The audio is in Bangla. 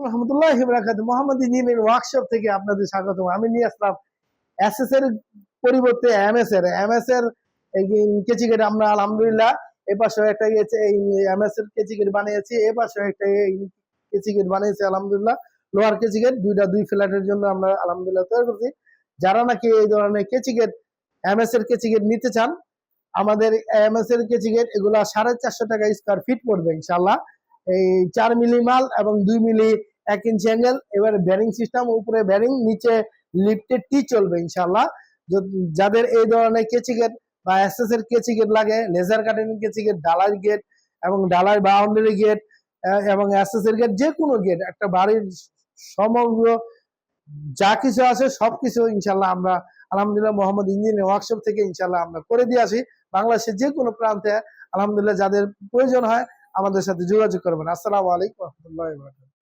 রহমতুল্লাহি ওয়া বারাকাতুহু। মোহাম্মদ ইঞ্জিনিয়ারিং ওয়ার্কশপ থেকে আপনাদের স্বাগতম। আমি নিয়ে আসলাম এসএস এর পরিবর্তে এমএস এর এই কেচি গেট আমরা আলহামদুলিল্লাহ এই পাশে একটা এই এমএস এর কেচি গেট বানিয়েছি, এই পাশে একটা কেচি গেট বানিয়েছি আলহামদুলিল্লাহ। লোহার কেচি গেট দুই ফ্ল্যাটের জন্য আমরা আলহামদুলিল্লাহ তৈরি করছি। যারা নাকি এই ধরনের কেচি গেট এমএস এর কেচি গেট নিতে চান, আমাদের এমএস এর কেচি গেট এগুলা 450 টাকা স্কয়ার ফিট পড়বে ইনশাআল্লাহ। এই 4 মিলি মাল এবং 2 মিলি 1 ইঞ্চি অ্যাঙ্গেল। এবারে ব্যারিং সিস্টেম, উপরে ব্যারিং, নিচে লিফটেড টি চলবে ইনশাআল্লাহ। যাদের এই ধরনের কেচি গেট বা এসএস এর কেচি গেট লাগে, লেজার কাটিং কেচি গেট, ডালাই গেট এবং ডালাই বাউন্ডারি গেট এবং এসএস এর গেট, যে কোনো গেট, একটা বাড়ির সমগ্র যা কিছু আছে সবকিছু ইনশাআল্লাহ আমরা আলহামদুলিল্লাহ মোহাম্মদ ইঞ্জিনিয়ারিং ওয়ার্কশপ থেকে ইনশাআল্লাহ আমরা করে দিয়ে আসি। বাংলাদেশের যে কোনো প্রান্তে আলহামদুলিল্লাহ যাদের প্রয়োজন হয় আমাদের সাথে যোগাযোগ করবেন। আসসালামু আলাইকুম ওয়া রাহমাতুল্লাহি ওয়া বারাকাতুহু।